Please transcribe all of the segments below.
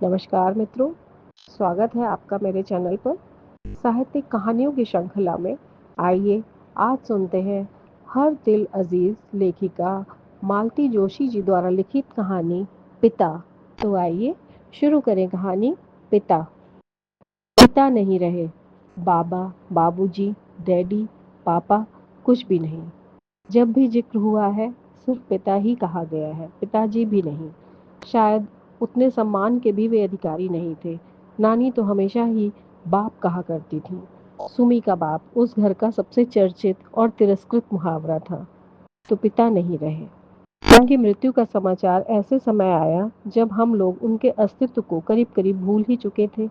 नमस्कार मित्रों, स्वागत है आपका मेरे चैनल पर। साहित्यिक कहानियों की श्रृंखला में आइए आज सुनते हैं हर दिल अजीज लेखिका मालती जोशी जी द्वारा लिखित कहानी पिता। तो आइए शुरू करें कहानी पिता। पिता नहीं रहे, बाबा, बाबूजी, डैडी, पापा, कुछ भी नहीं। जब भी जिक्र हुआ है सिर्फ पिता ही कहा गया है, पिताजी भी नहीं। शायद उतने सम्मान के भी वे अधिकारी नहीं थे। नानी तो हमेशा ही बाप कहा करती थी। सुमी का बाप उस घर का सबसे चर्चित और तिरस्कृत मुहावरा था। तो पिता नहीं रहे। उनकी मृत्यु का समाचार ऐसे समय आया जब हम लोग उनके अस्तित्व को करीब करीब भूल ही चुके थे।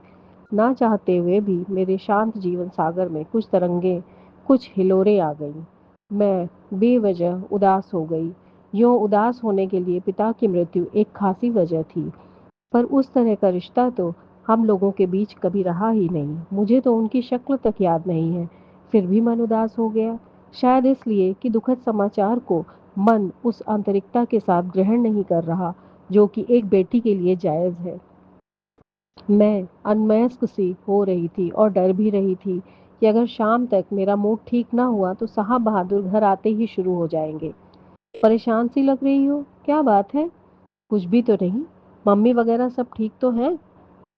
ना चाहते हुए भी मेरे शांत जीवन सागर में कुछ तरंगे, कुछ हिलोरें आ गईं। मैं बेवजह उदास हो गई। यूं उदास होने के लिए पिता की मृत्यु एक खासी वजह थी, पर उस तरह का रिश्ता तो हम लोगों के बीच कभी रहा ही नहीं। मुझे तो उनकी शक्ल तक याद नहीं है, फिर भी मन उदास हो गया। शायद इसलिए कि दुखद समाचार को मन उस आंतरिकता के साथ ग्रहण नहीं कर रहा जो कि एक बेटी के लिए जायज है। मैं अनमयस्क सी हो रही थी और डर भी रही थी कि अगर शाम तक मेरा मूड ठीक ना हुआ तो साहब बहादुर घर आते ही शुरू हो जाएंगे। परेशान सी लग रही हो, क्या बात है? कुछ भी तो नहीं। मम्मी वगैरह सब ठीक तो हैं?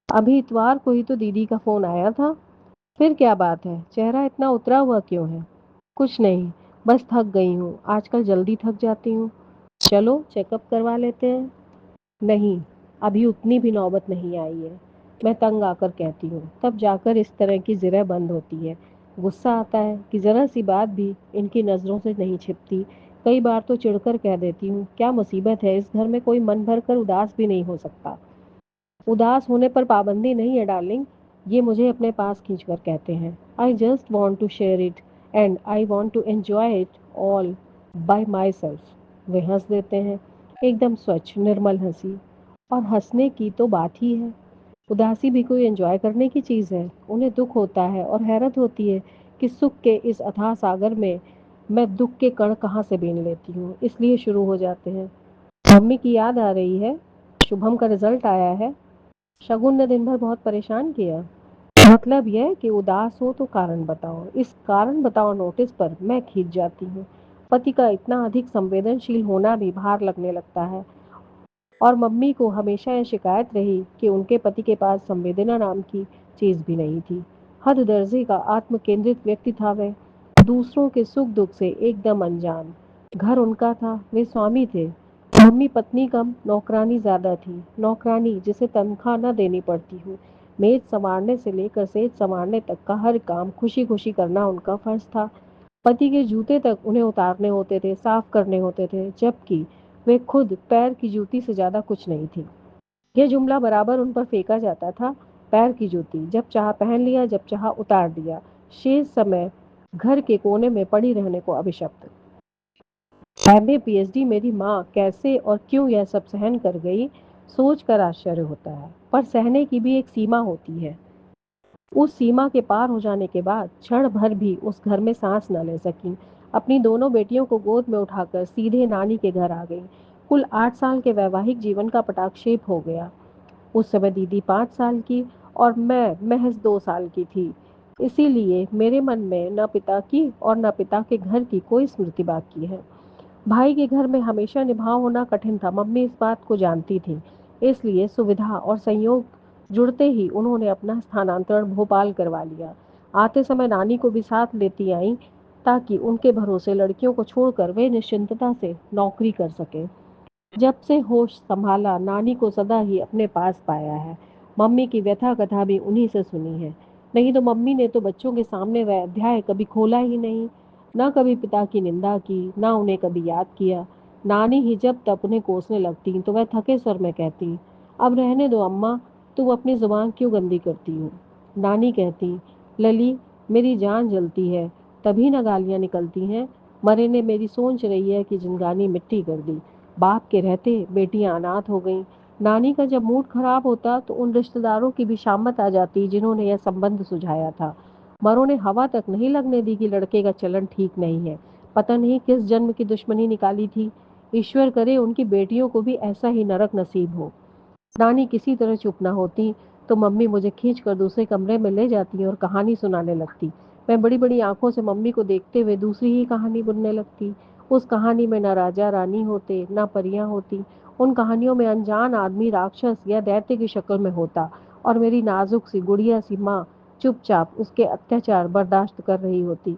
अभी इतवार को ही तो दीदी का फोन आया था। फिर क्या बात है, चेहरा इतना उतरा हुआ क्यों है? कुछ नहीं, बस थक गई हूँ, आजकल जल्दी थक जाती हूँ। चलो चेकअप करवा लेते हैं। नहीं, अभी उतनी भी नौबत नहीं आई है, मैं तंग आकर कहती हूँ। तब जाकर इस तरह की जिरह बंद होती है। गुस्सा आता है कि जरा सी बात भी इनकी नज़रों से नहीं छिपती। कई बार तो चिढ़कर कह देती हूँ, क्या मुसीबत है, इस घर में कोई मन भर कर उदास भी नहीं हो सकता। उदास होने पर पाबंदी नहीं है डार्लिंग, ये मुझे अपने पास खींचकर कहते हैं। I just want to share it and I want to enjoy it all by myself. वे हंस देते हैं, एकदम स्वच्छ निर्मल हंसी। और हंसने की तो बात ही है। उदासी भी कोई एंजॉय करने की चीज़ है। उन्हें दुख होता है और हैरत होती है कि सुख के इस अथाह सागर में मैं दुख के कण कहाँ से बीन लेती हूँ, इसलिए शुरू हो जाते हैं। मम्मी की याद आ रही है, शुभम का रिजल्ट आया है, शगुन ने दिन भर बहुत परेशान किया। मतलब यह कि उदास हो तो कारण बताओ। इस कारण बताओ नोटिस पर मैं खींच जाती हूँ। पति का इतना अधिक संवेदनशील होना भी भार लगने लगता है। और मम्मी को हमेशा यह शिकायत रही कि उनके पति के पास संवेदना नाम की चीज भी नहीं थी। हद दर्जे का आत्म केंद्रित व्यक्ति था वह, दूसरों के सुख दुख से एकदम अनजान। घर उनका था, वे स्वामी थे। मम्मी पत्नी कम नौकरानी ज्यादा थी, नौकरानी जिसे तनख्वाह न देनी पड़ती हो। मेज संवारने से लेकर सेज संवारने तक का हर काम खुशी खुशी करना उनका फर्ज था। पति के जूते तक उन्हें उतारने होते थे, साफ करने होते थे, जबकि वे खुद पैर की जूती से ज्यादा कुछ नहीं थी। यह जुमला बराबर उन पर फेंका जाता था। पैर की जूती जब चाहा पहन लिया, जब चाहा उतार दिया। शेष समय घर के कोने में पड़ी रहने को अभिशप्त। एमए पीएचडी मेरी माँ कैसे और क्यों यह सब सहन कर गई, सोच कर आश्चर्य होता है। पर सहने की भी एक सीमा होती है। उस सीमा के पार हो जाने के बाद क्षण भर भी उस घर में सांस न ले सकी। अपनी दोनों बेटियों को गोद में उठाकर सीधे नानी के घर आ गई। कुल 8 साल के वैवाहिक जीवन का पटाक्षेप हो गया। उस समय दीदी 5 साल की और मैं महज 2 साल की थी। इसीलिए मेरे मन में न पिता की और न पिता के घर की कोई स्मृति बाकी है। भाई के घर में हमेशा निभाव होना कठिन था, मम्मी इस बात को जानती थी। इसलिए सुविधा और संयोग जुड़ते ही उन्होंने अपना स्थानांतरण भोपाल करवा लिया। आते समय नानी को भी साथ लेती आई ताकि उनके भरोसे लड़कियों को छोड़कर वे निश्चिंतता से नौकरी कर सके। जब से होश संभाला नानी को सदा ही अपने पास पाया है। मम्मी की व्यथा कथा भी उन्हीं से सुनी है। नहीं तो मम्मी ने तो बच्चों के सामने वह अध्याय कभी खोला ही नहीं। न कभी पिता की निंदा की, न उन्हें कभी याद किया। नानी ही जब तक उन्हें कोसने लगती तो वह थके स्वर में कहती, अब रहने दो अम्मा, तुम अपनी जुबान क्यों गंदी करती हो। नानी कहती, लली, मेरी जान जलती है तभी न गालियां निकलती हैं। मरे ने मेरी सोच रही है कि जिंदगानी मिट्टी कर दी। बाप के रहते बेटियां अनाथ हो गईं। नानी का जब मूड खराब होता तो उन रिश्तेदारों की भी शामत आ जाती जिन्होंने यह संबंध सुझाया था। मरों ने हवा तक नहीं लगने दी कि लड़के का चलन ठीक नहीं है। पता नहीं किस जन्म की दुश्मनी निकाली थी। ईश्वर करे उनकी बेटियों को भी ऐसा ही नरक नसीब हो। नानी किसी तरह चुप ना होती तो मम्मी मुझे खींच कर दूसरे कमरे में ले जाती और कहानी सुनाने लगती। मैं बड़ी-बड़ी आँखों से मम्मी को देखते हुए दूसरी ही कहानी बुनने लगती। उस कहानी में ना राजा-रानी होते, ना परियाँ होती। उन कहानियों में अनजान आदमी राक्षस या दैत्य की शक्ल में होता और मेरी नाजुक सी गुड़िया सी माँ चुपचाप उसके अत्याचार बर्दाश्त कर रही होती।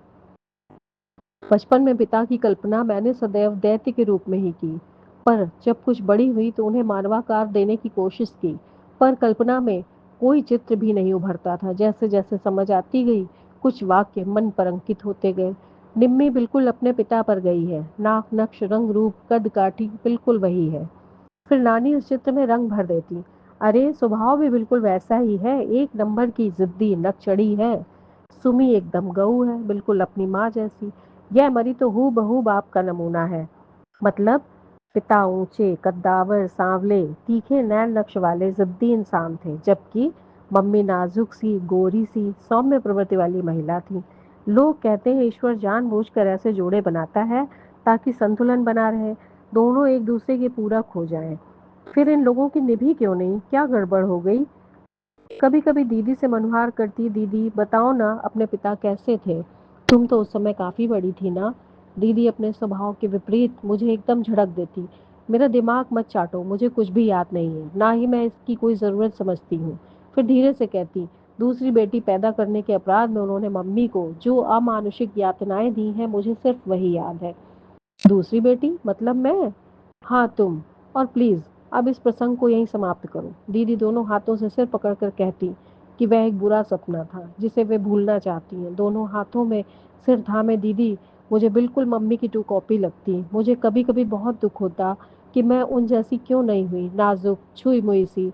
बचपन में पिता की कल्पना मैंने सदैव दैत्य के रूप में ही की, पर जब कुछ बड़ी हुई तो उन्हें मानवाकार देने की कोशिश की, पर कल्पना में कोई चित्र भी नहीं उभरता था। जैसे-जैसे समझ आती गई, कुछ वाक्य मन पर अंकित होते गए। निम्मी बिल्कुल अपने पिता पर गई है, नाक, नक्श, रंग, रूप, कद-काठी बिल्कुल वही है। फिर नानी उस चित्र में रंग भर देती। अरे स्वभाव भी बिल्कुल वैसा ही है, एक नंबर की जिद्दी नकचड़ी है। सुमी एकदम गऊ है, बिल्कुल अपनी माँ जैसी। यह मरी तो हूबहू बाप का नमूना है। मतलब पिता ऊंचे, कद्दावर, सांवले, तीखे नैन नक्श वाले जिद्दी इंसान थे, जबकि मम्मी नाजुक सी, गोरी सी, सौम्य प्रवृत्ति वाली महिला थी। लोग कहते हैं ईश्वर जानबूझकर ऐसे जोड़े बनाता है ताकि संतुलन बना रहे, दोनों एक दूसरे के पूरक हो जाएं। फिर इन लोगों की निभी क्यों नहीं? क्या गड़बड़ हो गई? कभी-कभी दीदी से मनुहार करती, दीदी बताओ ना अपने पिता कैसे थे? तुम तो उस समय काफ़ी बड़ी थी ना? दीदी अपने स्वभाव के विपरीत मुझे एकदम झड़क देती। मेरा दिमाग मत चाटो, मुझे कुछ भी याद नहीं है, ना ही मैं इसकी कोई ज़रूरत समझती हूँ। फिर धीरे से कहती, दूसरी बेटी पैदा करने के अपराध में उन्होंने मम्मी को जो अमानुषिक यातनाएँ दी हैं, मुझे सिर्फ वही याद है। दूसरी बेटी मतलब मैं? हाँ तुम। और प्लीज अब इस प्रसंग को यहीं समाप्त करो। दीदी दोनों हाथों से सिर पकड़कर कहती कि वह एक बुरा सपना था जिसे वे भूलना चाहती हैं। दोनों हाथों में सिर थामे दीदी मुझे बिल्कुल मम्मी की टू कॉपी लगती। मुझे कभी कभी बहुत दुख होता कि मैं उन जैसी क्यों नहीं हुई, नाजुक छुई मुई सी।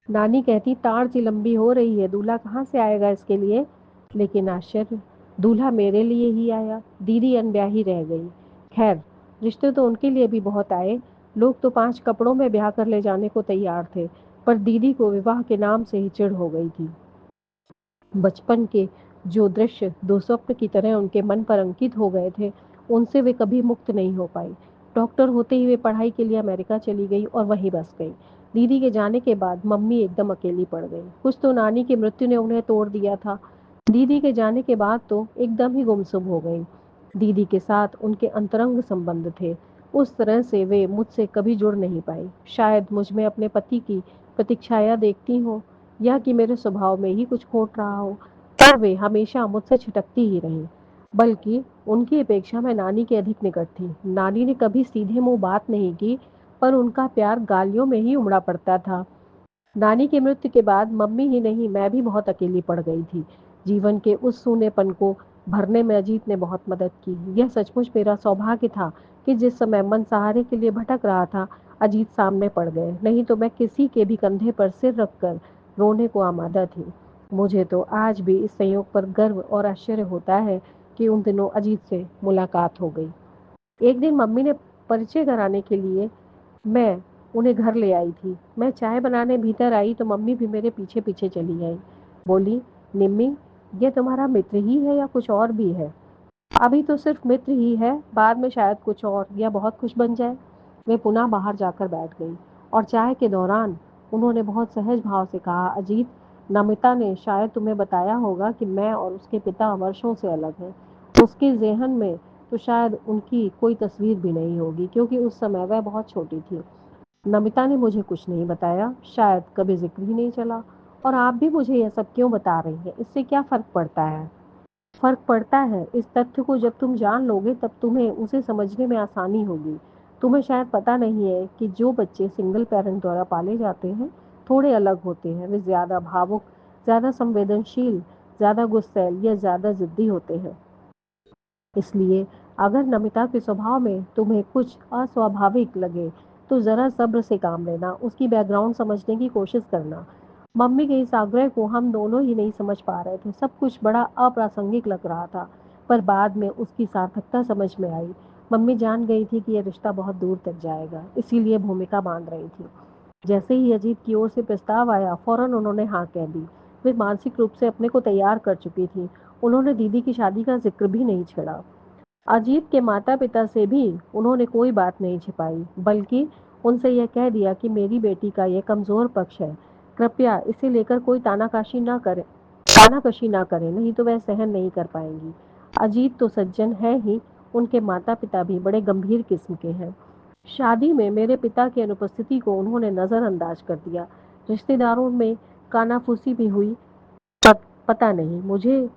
नानी कहती तार सी लंबी हो रही है, दूल्हा कहाँ से आएगा इसके लिए? लेकिन आश्चर्य, दूल्हा मेरे लिए ही आया। दीदी अनब्याही रह गई। खैर, रिश्ते तो उनके लिए भी बहुत आए। लोग तो 5 कपड़ों में ब्याह कर ले जाने को तैयार थे, पर दीदी को विवाह के नाम से ही चिढ़ हो गई थी। बचपन के जो दृश्य दुःस्वप्न की तरह उनके मन पर अंकित हो गए थे, उनसे वे कभी मुक्त नहीं हो पाई। डॉक्टर होते ही वे पढ़ाई के लिए अमेरिका चली गई और वहीं बस गई। दीदी के जाने के बाद मम्मी एकदम अकेली पड़ गई। कुछ तो नानी की मृत्यु ने उन्हें तोड़ दिया था। दीदी के जाने के बाद तो एकदम ही गुमसुम हो गई। दीदी के साथ उनके अंतरंग संबंध थे, उस तरह से वे मुझसे कभी जुड़ नहीं पाई। शायद मुझ में अपने पति की प्रतीक्षाया देखती हो, या कि मेरे स्वभाव में ही कुछ खोट रहा हो, पर वे हमेशा मुझसे छिटकती ही रहीं। बल्कि उनकी अपेक्षा मैं नानी के अधिक निकट थी। नानी ने कभी सीधे मुंह बात नहीं की, पर उनका प्यार गालियों में ही उमड़ा पड़ता था। नानी की मृत्यु के बाद मम्मी ही नहीं मैं भी बहुत अकेली पड़ गई थी। जीवन के उस सूनेपन को भरने में अजीत ने बहुत मदद की। यह सचमुच मेरा सौभाग्य था कि जिस समय मन सहारे के लिए भटक रहा था, अजीत सामने पड़ गए, नहीं तो मैं किसी के भी कंधे पर सिर रखकर रोने को आमादा थी। मुझे तो आज भी इस संयोग पर गर्व और आश्चर्य होता है कि उन दिनों अजीत से मुलाकात हो गई। एक दिन मम्मी ने परिचय कराने के लिए मैं उन्हें घर ले आई थी। मैं चाय बनाने भीतर आई तो मम्मी भी मेरे पीछे-पीछे चली आई। बोली, "निम्मी, ये तुम्हारा मित्र ही है या कुछ और भी है?" "अभी तो सिर्फ मित्र ही है, बाद में शायद कुछ और या बहुत कुछ बन जाए।" मैं पुनः बाहर जाकर बैठ गई और चाय के दौरान उन्होंने बहुत सहज भाव से कहा, "अजीत, नमिता ने शायद तुम्हें बताया होगा कि मैं और उसके पिता वर्षों से अलग हैं। उसके ज़हन में तो शायद उनकी कोई तस्वीर भी नहीं होगी, क्योंकि उस समय वह बहुत छोटी थी। नमिता ने मुझे कुछ नहीं बताया, शायद कभी ज़िक्र ही नहीं चला। और आप भी मुझे यह सब क्यों बता रही हैं? इससे क्या फ़र्क पड़ता है?" फ़र्क पड़ता है, इस तथ्य को जब तुम जान लोगे तब तुम्हें उसे समझने में आसानी होगी। तुम्हें शायद पता नहीं है कि जो बच्चे सिंगल पेरेंट द्वारा पाले जाते हैं, थोड़े अलग होते हैं। वे ज़्यादा भावुक, ज़्यादा संवेदनशील, ज़्यादा गुस्सैल या ज़्यादा ज़िद्दी होते हैं। इसलिए अगर नमिता के स्वभाव में तुम्हें कुछ अस्वाभाविक लगे, तो ज़रा सब्र से काम लेना, उसकी बैकग्राउंड समझने की कोशिश करना। मम्मी के इस आग्रह को हम दोनों ही नहीं समझ पा रहे थे। सब कुछ बड़ा अप्रासंगिक लग रहा था, पर बाद में उसकी सार्थकता समझ में आई। मम्मी जान गई थी कि यह रिश्ता बहुत दूर तक जाएगा, इसीलिए भूमिका बांध रही थी। जैसे ही अजीत की ओर से प्रस्ताव आया, फौरन उन्होंने हाँ कह दी। वे मानसिक रूप से अपने को तैयार कर चुकी थी। उन्होंने दीदी की शादी का जिक्र भी नहीं छेड़ा। अजीत के माता-पिता से भी उन्होंने कोई बात नहीं छिपाई, बल्कि उनसे यह कह दिया कि मेरी बेटी का यह कमज़ोर पक्ष है, कृपया इसे लेकर कोई तानाकशी ना करें, नहीं तो वह सहन नहीं कर पाएंगी। अजीत तो सज्जन है ही, उनके माता पिता भी बड़े गंभीर किस्म के हैं। शादी में मेरे पिता की अनुपस्थिति को उन्होंने नज़रअंदाज कर दिया। रिश्तेदारों में कानाफूसी भी हुई, पता नहीं मुझे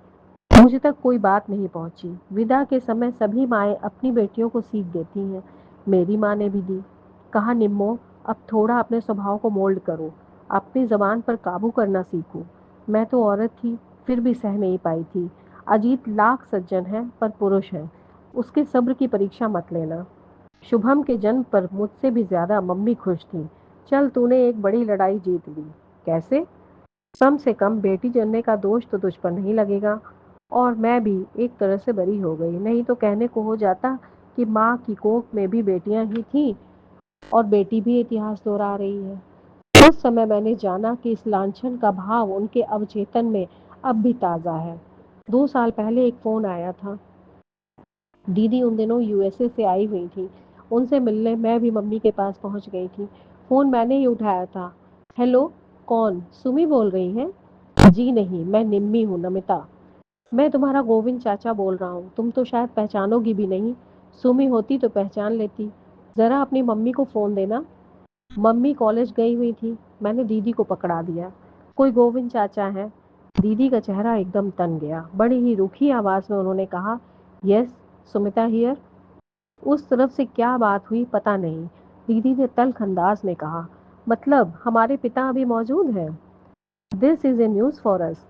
मुझे तक कोई बात नहीं पहुंची। विदा के समय सभी माएँ अपनी बेटियों को सीख देती हैं, मेरी माँ ने भी दी। कहा, निम्मो, अब थोड़ा अपने स्वभाव को मोल्ड करो, अपनी जबान पर काबू करना सीखो। मैं तो औरत थी, फिर भी सह नहीं पाई थी। अजीत लाख सज्जन है पर पुरुष है, उसके सब्र की परीक्षा मत लेना। शुभम के जन्म पर मुझसे भी ज्यादा मम्मी खुश थी। चल, तूने एक बड़ी लड़ाई जीत ली। कैसे? कम से कम बेटी जनने का दोष तो तुझ पर नहीं लगेगा, और मैं भी एक तरह से बरी हो गई। नहीं तो कहने को हो जाता कि माँ की कोख में भी बेटियां ही थीं और बेटी भी इतिहास दोहरा रही है। उस समय मैंने जाना कि इस लांछन का भाव उनके अवचेतन में अब भी ताज़ा है। 2 साल पहले एक फ़ोन आया था। दीदी उन दिनों यूएसए से आई हुई थी। उनसे मिलने मैं भी मम्मी के पास पहुंच गई थी। फ़ोन मैंने ही उठाया था। हेलो, कौन? सुमी बोल रही हैं? जी नहीं, मैं निम्मी हूँ, नमिता। मैं तुम्हारा गोविंद चाचा बोल रहा हूँ। तुम तो शायद पहचानोगी भी नहीं। सुमी होती तो पहचान लेती। ज़रा अपनी मम्मी को फ़ोन देना। मम्मी कॉलेज गई हुई थी। मैंने दीदी को पकड़ा दिया। कोई गोविंद चाचा है? दीदी का चेहरा एकदम तन गया। बड़ी ही रूखी आवाज़ में उन्होंने कहा, यस, सुमिता हियर। उस तरफ से क्या बात हुई पता नहीं। दीदी ने तल्ख अंदाज में कहा, मतलब हमारे पिता अभी मौजूद हैं? This is a news for us.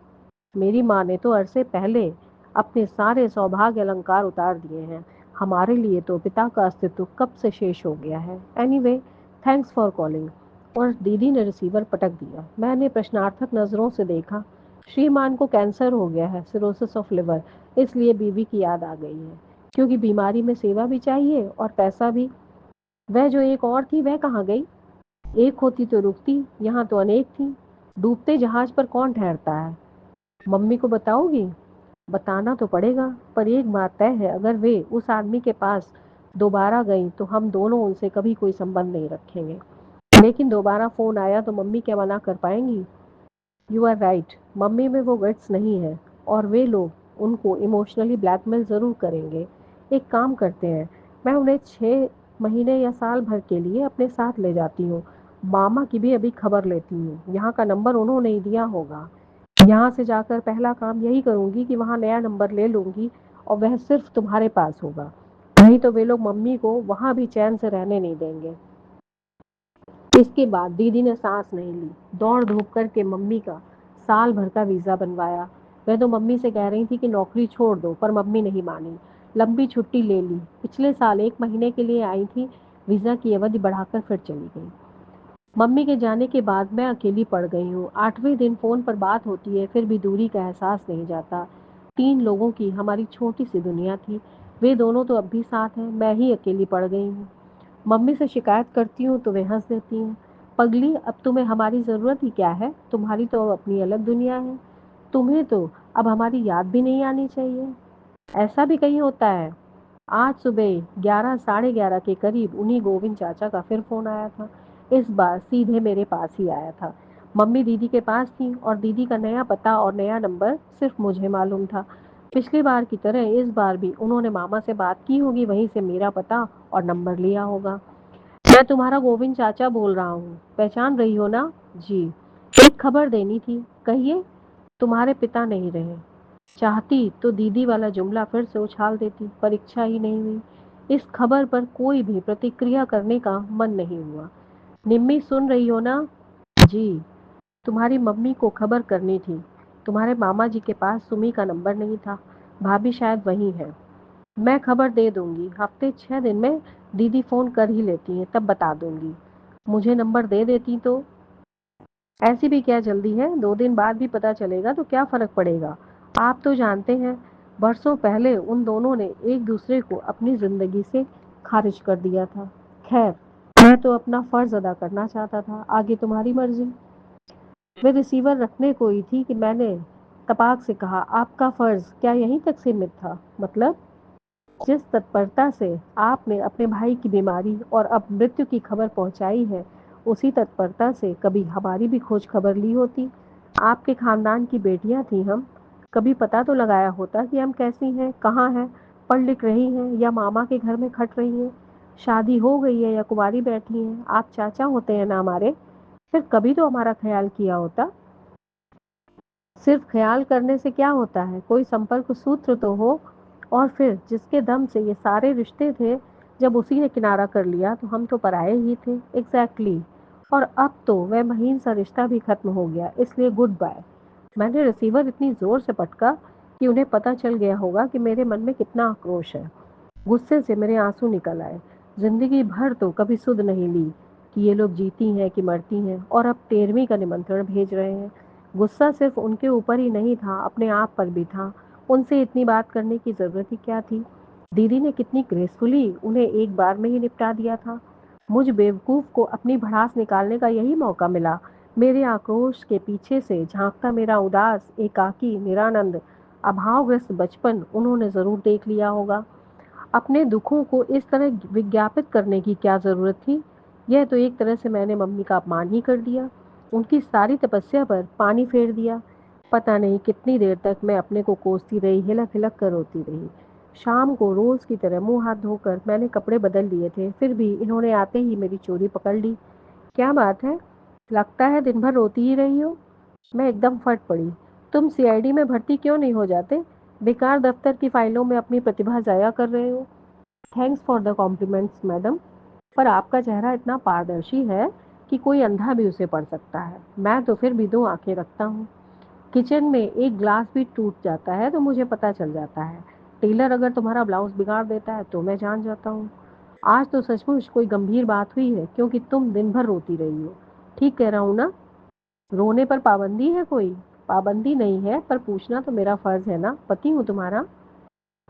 मेरी माँ ने तो अरसे पहले अपने सारे सौभाग्य अलंकार उतार दिए हैं। हमारे लिए तो पिता का अस्तित्व कब से शेष हो गया है। Anyway, thanks for calling. और दीदी ने रिसीवर पटक दिया। मैंने प्रश्नार्थक नज़रों से देखा। श्रीमान को कैंसर हो गया है, सिरोसिस ऑफ लिवर। इसलिए बीवी की याद आ गई है, क्योंकि बीमारी में सेवा भी चाहिए और पैसा भी। वह जो एक और थी, वह कहाँ गई? एक होती तो रुकती, यहाँ तो अनेक थी। डूबते जहाज पर कौन ठहरता है? मम्मी को बताओगी? बताना तो पड़ेगा, पर एक बात तय है, अगर वे उस आदमी के पास दोबारा गईं तो हम दोनों उनसे कभी कोई संबंध नहीं रखेंगे। लेकिन दोबारा फोन आया तो मम्मी क्या मना कर पाएंगी? यू आर राइट, मम्मी में वो गट्स नहीं है, और वे लोग उनको इमोशनली ब्लैकमेल ज़रूर करेंगे। एक काम करते हैं, मैं उन्हें 6 महीने या साल भर के लिए अपने साथ ले जाती हूँ। मामा की भी अभी खबर लेती हूँ। यहाँ का नंबर उन्होंने ही दिया होगा। यहाँ से जाकर पहला काम यही करूँगी कि वहाँ नया नंबर ले लूँगी, और वह सिर्फ तुम्हारे पास होगा। नहीं तो वे लोग मम्मी को वहाँ भी चैन से रहने नहीं देंगे। इसके बाद दीदी ने सांस नहीं ली। दौड़ धूप करके मम्मी का साल भर का वीज़ा बनवाया। वह तो मम्मी से कह रही थी कि नौकरी छोड़ दो, पर मम्मी नहीं मानी। लंबी छुट्टी ले ली। पिछले साल 1 महीने के लिए आई थी। वीज़ा की अवधि बढ़ाकर फिर चली गई। मम्मी के जाने के बाद मैं अकेली पड़ गई हूँ। 8वें दिन फ़ोन पर बात होती है, फिर भी दूरी का एहसास नहीं जाता। 3 लोगों की हमारी छोटी सी दुनिया थी। वे दोनों तो अब भी साथ हैं, मैं ही अकेली पड़ गई हूँ। मम्मी से शिकायत करती हूँ तो वे हंस देती हैं। पगली, अब तुम्हें हमारी ज़रूरत ही क्या है? तुम्हारी तो अब अपनी अलग दुनिया है। तुम्हें तो अब हमारी याद भी नहीं आनी चाहिए। ऐसा भी कहीं होता है? आज सुबह 11 साढ़े 11 के करीब उन्हीं गोविंद चाचा का फिर फोन आया था। इस बार सीधे मेरे पास ही आया था। मम्मी दीदी के पास थी, और दीदी का नया पता और नया नंबर सिर्फ मुझे मालूम था। पिछली बार की तरह इस बार भी उन्होंने मामा से बात की होगी, वहीं से मेरा पता और नंबर लिया होगा। मैं तुम्हारा गोविंद चाचा बोल रहा हूँ, पहचान रही हो ना? जी। एक खबर देनी थी। कहिए। तुम्हारे पिता नहीं रहे। चाहती तो दीदी वाला जुमला फिर से उछाल देती, पर इच्छा ही नहीं हुई। इस खबर पर कोई भी प्रतिक्रिया करने का मन नहीं हुआ। निम्मी, सुन रही हो ना? जी। तुम्हारी मम्मी को खबर करनी थी। तुम्हारे मामा जी के पास सुमी का नंबर नहीं था। भाभी शायद वही है। मैं खबर दे दूंगी। हफ्ते 6 दिन में दीदी फोन कर ही लेती हैं, तब बता दूंगी। मुझे नंबर दे देती तो? ऐसी भी क्या जल्दी है? 2 दिन बाद भी पता चलेगा तो क्या फर्क पड़ेगा? आप तो जानते हैं, बरसों पहले उन दोनों ने एक दूसरे को अपनी जिंदगी से खारिज कर दिया था। खैर, मैं तो अपना फर्ज अदा करना चाहता था, आगे तुम्हारी मर्जी। वे रिसीवर रखने को ही थी कि मैंने तपाक से कहा, आपका फर्ज क्या यहीं तक सीमित था? मतलब? जिस तत्परता से आपने अपने भाई की बीमारी और अब मृत्यु की खबर पहुंचाई है, उसी तत्परता से कभी हमारी भी खोज खबर ली होती। आपके खानदान की बेटियां थी हम, कभी पता तो लगाया होता कि हम कैसी हैं, कहाँ हैं, पढ़ लिख रही हैं या मामा के घर में खट रही हैं, शादी हो गई है या कुंवारी बैठी हैं। आप चाचा होते हैं ना हमारे, फिर कभी तो हमारा ख्याल किया होता। सिर्फ ख्याल करने से क्या होता है, कोई संपर्क सूत्र तो हो। और फिर जिसके दम से ये सारे रिश्ते थे, जब उसी ने किनारा कर लिया तो हम तो पराये ही थे। एग्जैक्टली और अब तो वह महीन सा रिश्ता भी खत्म हो गया, इसलिए गुड बाय। मैंने रिसीवर इतनी जोर से पटका कि उन्हें पता चल गया होगा कि मेरे मन में कितना आक्रोश है। गुस्से से मेरे आंसू निकल आए। जिंदगी भर तो कभी सुध नहीं ली कि ये लोग जीती हैं कि मरती हैं, और अब 13वीं का निमंत्रण भेज रहे हैं। गुस्सा सिर्फ उनके ऊपर ही नहीं था, अपने आप पर भी था। उनसे इतनी बात करने की जरूरत ही क्या थी। दीदी ने कितनी ग्रेसफुली उन्हें एक बार में ही निपटा दिया था। मुझ बेवकूफ को अपनी भड़ास निकालने का यही मौका मिला। मेरे आक्रोश के पीछे से झांकता मेरा उदास, एकाकी, निरानंद, अभावग्रस्त बचपन उन्होंने जरूर देख लिया होगा। अपने दुखों को इस तरह विज्ञापित करने की क्या जरूरत थी। यह तो एक तरह से मैंने मम्मी का अपमान ही कर दिया, उनकी सारी तपस्या पर पानी फेर दिया। पता नहीं कितनी देर तक मैं अपने को कोसती रही, हिलक हिलक कर रोती रही। शाम को रोज की तरह मुंह हाथ धोकर मैंने कपड़े बदल लिए थे, फिर भी इन्होंने आते ही मेरी चोरी पकड़ ली। क्या बात है, लगता है दिन भर रोती ही रही हो। मैं एकदम फट पड़ी। तुम सीआईडी में भर्ती क्यों नहीं हो जाते, बेकार दफ्तर की फाइलों में अपनी प्रतिभा जाया कर रहे हो। Thanks for the compliments madam, पर आपका चेहरा इतना पारदर्शी है कि कोई अंधा भी उसे पढ़ सकता है। मैं तो फिर भी दो आंखें रखता हूँ। किचन में एक ग्लास भी टूट जाता है तो मुझे पता चल जाता है। टेलर अगर तुम्हारा ब्लाउज बिगाड़ देता है तो मैं जान जाता हूँ। आज तो सचमुच कोई गंभीर बात हुई है, क्योंकि तुम दिन भर रोती रही हो। ठीक कह रहा हूँ ना। रोने पर पाबंदी है कोई? पाबंदी नहीं है, पर पूछना तो मेरा फर्ज है ना, पति हूँ तुम्हारा।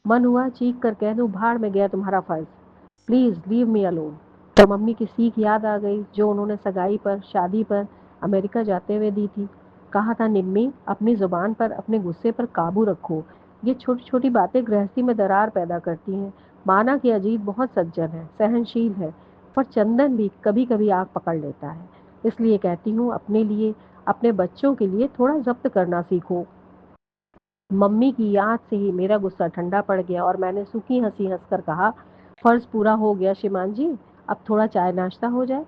मन हुआ चीख कर कह दूं, भाड़ में गया तुम्हारा फर्ज, प्लीज लीव मी अलोन। तो मम्मी की सीख याद आ गई, जो उन्होंने सगाई पर, शादी पर, अमेरिका जाते हुए दी थी। कहा था, निम्मी अपनी जुबान पर, अपने गुस्से पर काबू रखो। ये छोटी छोटी बातें गृहस्थी में दरार पैदा करती हैं। माना कि अजीत बहुत सज्जन है, सहनशील है, पर चंदन भी कभी कभी आग पकड़ लेता है। इसलिए कहती हूँ, अपने लिए, अपने बच्चों के लिए थोड़ा जब्त करना सीखो। मम्मी की याद से ही मेरा गुस्सा ठंडा पड़ गया और मैंने सूखी हंसी हंसकर कहा, फर्ज पूरा हो गया श्रीमान जी, अब थोड़ा चाय नाश्ता हो जाए।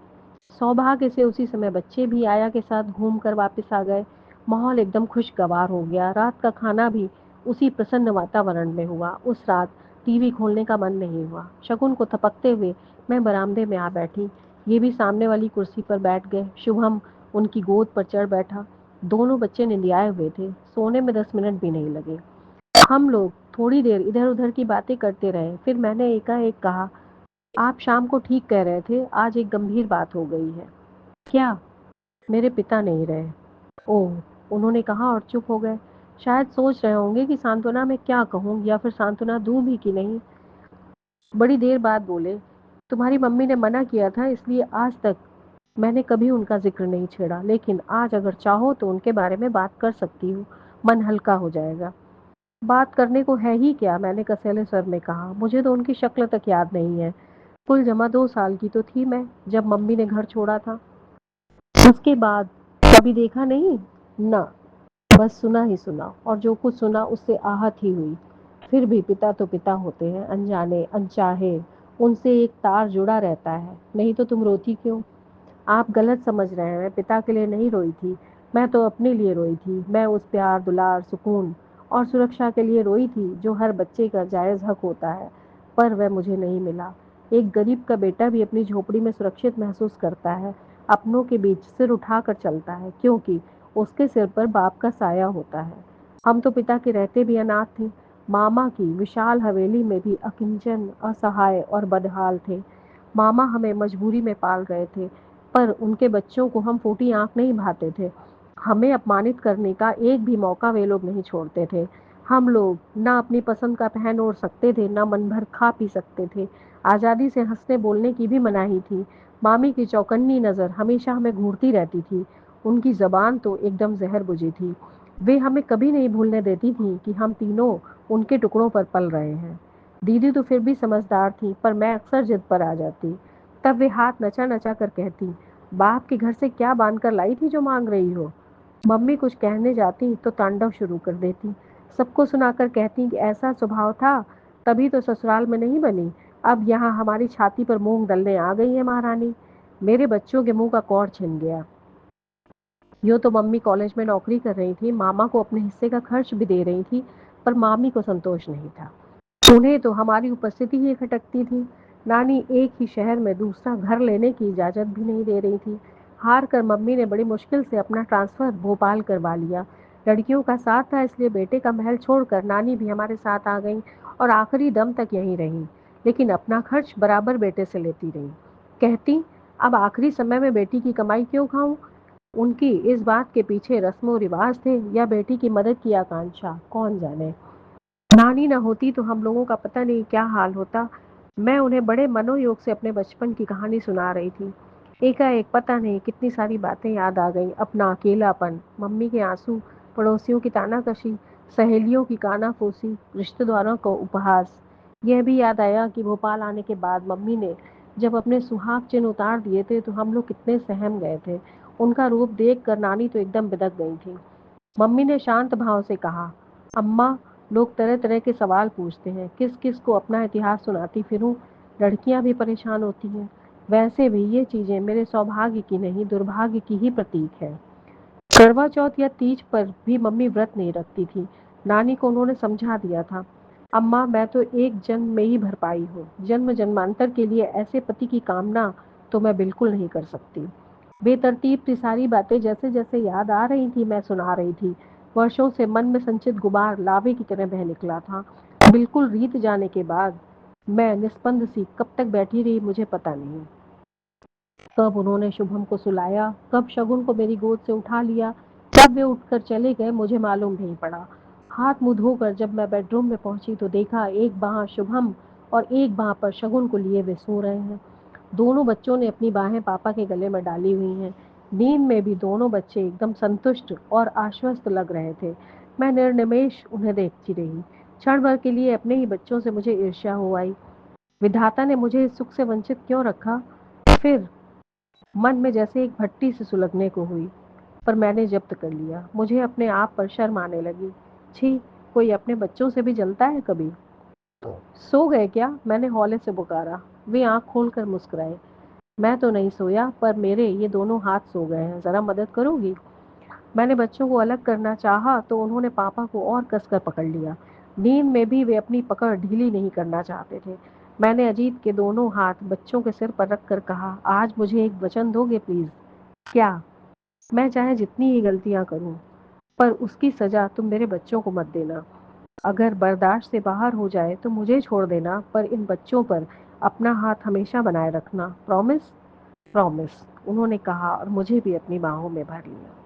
सौभाग्य से उसी समय बच्चे भी आया के साथ घूम कर वापस आ गए। माहौल एकदम खुशगवार हो गया। रात का खाना भी उसी प्रसन्न वातावरण में हुआ। उस रात टीवी खोलने का मन नहीं हुआ। शकुन को थपकते हुए मैं बरामदे में आ बैठी। ये भी सामने वाली कुर्सी पर बैठ गए। शुभम उनकी गोद पर चढ़ बैठा। दोनों बच्चे निंदियाए हुए थे, सोने में 10 मिनट भी नहीं लगे। हम लोग थोड़ी देर इधर उधर की बातें करते रहे, फिर मैंने एकाएक कहा, आप शाम को ठीक कह रहे थे, आज एक गंभीर बात हो गई है। क्या? मेरे पिता नहीं रहे। ओह, उन्होंने कहा और चुप हो गए। शायद सोच रहे होंगे कि सांत्वना में क्या कहूँ, या फिर सांत्वना दूं भी कि नहीं। बड़ी देर बाद बोले, तुम्हारी मम्मी ने मना किया था, इसलिए आज तक मैंने कभी उनका जिक्र नहीं छेड़ा, लेकिन आज अगर चाहो तो उनके बारे में बात कर सकती हूँ। मन हल्का हो जाएगा। बात करने को है ही क्या, मैंने कसैले स्वर में कहा। मुझे तो उनकी शक्ल तक याद नहीं है। कुल जमा 2 साल की तो थी मैं जब मम्मी ने घर छोड़ा था। उसके बाद कभी देखा नहीं ना, बस सुना ही सुना, और जो कुछ सुना उससे आहत ही हुई। फिर भी पिता तो पिता होते हैं, अनजाने अनचाहे उनसे एक तार जुड़ा रहता है। नहीं तो तुम रोती क्यों? आप गलत समझ रहे हैं, मैं पिता के लिए नहीं रोई थी। मैं तो अपने लिए रोई थी। मैं उस प्यार, दुलार, सुकून और सुरक्षा के लिए रोई थी जो हर बच्चे का जायज हक होता है, पर वह मुझे नहीं मिला। एक गरीब का बेटा भी अपनी झोपड़ी में सुरक्षित महसूस करता है, अपनों के बीच सिर उठाकर चलता है, क्योंकि उसके सिर पर बाप का साया होता है। हम तो पिता के रहते भी अनाथ थे। मामा की विशाल हवेली में भी अकिंचन, असहाय और बदहाल थे। मामा हमें मजबूरी में पाल गए थे, पर उनके बच्चों को हम फूटी आंख नहीं भाते थे। हमें अपमानित करने का एक भी मौका वे लोग नहीं छोड़ते थे। हम लोग ना अपनी पसंद का पहन ओढ़ सकते थे, ना मन भर खा पी सकते थे। आज़ादी से हंसने बोलने की भी मनाही थी। मामी की चौकन्नी नज़र हमेशा हमें घूरती रहती थी। उनकी जबान तो एकदम जहर बुझी थी। वे हमें कभी नहीं भूलने देती थी कि हम तीनों उनके टुकड़ों पर पल रहे हैं। दीदी तो फिर भी समझदार थी, पर मैं अक्सर जिद पर आ जाती। तब वे हाथ नचा-नचा कर कहती, "बाप के घर से क्या बाँध कर लाई थी जो माँग रही हो?" मम्मी कुछ कहने जाती तो तांडव शुरू कर देती। सबको सुनाकर कहती कि ऐसा स्वभाव था, तभी तो ससुराल में नहीं बनी। अब यहाँ हमारी छाती पर मूँग डलने आ गई है महारानी। मेरे बच्चों के मुँह का कौर छिन गया। यूँ तो मम्मी कॉलेज में नौकरी कर रही थी, मामा को अपने हिस्से का खर्च भी दे रही थी, पर मामी को संतोष नहीं था। उन्हें तो हमारी उपस्थिति ही खटकती थी। नानी एक ही शहर में दूसरा घर लेने की इजाज़त भी नहीं दे रही थी। हार कर मम्मी ने बड़ी मुश्किल से अपना ट्रांसफ़र भोपाल करवा लिया। लड़कियों का साथ था, इसलिए बेटे का महल छोड़कर नानी भी हमारे साथ आ गईं और आखिरी दम तक यहीं रहीं। लेकिन अपना खर्च बराबर बेटे से लेती रहीं। कहती, अब आखिरी समय में बेटी की कमाई क्यों खाऊं? उनकी इस बात के पीछे रस्मों रिवाज थे या बेटी की मदद की आकांक्षा, कौन जाने। नानी न होती तो हम लोगों का पता नहीं क्या हाल होता। मैं उन्हें बड़े मनोयोग से अपने बचपन की कहानी सुना रही थी। एकाएक पता नहीं कितनी सारी बातें याद आ गईं। अपना अकेलापन, मम्मी के आंसू, पड़ोसियों की तानाकशी, सहेलियों की कानाफूसी, रिश्तेदारों को उपहास। यह भी याद आया कि भोपाल आने के बाद मम्मी ने जब अपने सुहाग चिन्ह उतार दिए थे तो हम लोग कितने सहम गए थे। उनका रूप देखकर नानी तो एकदम बिदक गई थी। मम्मी ने शांत भाव से कहा, अम्मा, लोग तरह तरह के सवाल पूछते हैं, किस किस को अपना इतिहास सुनाती फिरूं। लड़कियां भी परेशान होती हैं। वैसे भी ये चीजें मेरे सौभाग्य की नहीं, दुर्भाग्य की ही प्रतीक है। करवा चौथ या तीज पर भी मम्मी व्रत नहीं रखती थी। नानी को उन्होंने समझा दिया था, अम्मा, मैं तो एक जन्म में ही भरपाई हूँ, जन्म जन्मांतर के लिए ऐसे पति की कामना तो मैं बिल्कुल नहीं कर सकती। बेतरतीब सी सारी बातें जैसे जैसे याद आ रही थी मैं सुना रही थी। वर्षों से मन में संचित गुबार लावे की तरह बह निकला था। बिल्कुल रीत जाने के बाद मैं निस्पंद सी कब तक बैठी रही मुझे पता नहीं। कब उन्होंने शुभम को सुलाया, कब शगुन को मेरी गोद से उठा लिया, कब वे उठकर चले गए मुझे मालूम नहीं पड़ा। हाथ मुंह धोकर जब मैं बेडरूम में पहुंची तो देखा एक बांह शुभम और एक बांह पर शगुन को लिए वे सो रहे हैं। दोनों बच्चों ने अपनी बाहें पापा के गले में डाली हुई हैं। नींद में भी दोनों बच्चे एकदम संतुष्ट और आश्वस्त लग रहे थे। मैं निर्निमेष उन्हें देखती रही। क्षण भर के लिए अपने ही बच्चों से मुझे ईर्ष्या हो आई। विधाता ने मुझे इस सुख से वंचित क्यों रखा? फिर मन में जैसे एक भट्टी से सुलगने को हुई, पर मैंने जब्त कर लिया। मुझे अपने आप पर शर्म आने लगी। छी, कोई अपने बच्चों से भी जलता है कभी? सो गए क्या? मैंने हौले से पुकारा। वे आंख खोलकर मुस्कुराए। मैं तो नहीं सोया, पर मेरे ये दोनों हाथ सो गए हैं, जरा मदद करोगी? मैंने बच्चों को अलग करना चाहा तो उन्होंने पापा को और कसकर पकड़ लिया। नींद में भी वे अपनी पकड़ ढीली नहीं करना चाहते थे। मैंने अजीत के दोनों हाथ बच्चों के सिर पर रखकर कहा, आज मुझे एक वचन दोगे प्लीज? क्या? मैं चाहे जितनी ही गलतियां करूं, पर उसकी सजा तुम मेरे बच्चों को मत देना। अगर बर्दाश्त से बाहर हो जाए तो मुझे छोड़ देना, पर इन बच्चों पर अपना हाथ हमेशा बनाए रखना। प्रॉमिस? प्रॉमिस, उन्होंने कहा और मुझे भी अपनी बाहों में भर लिया।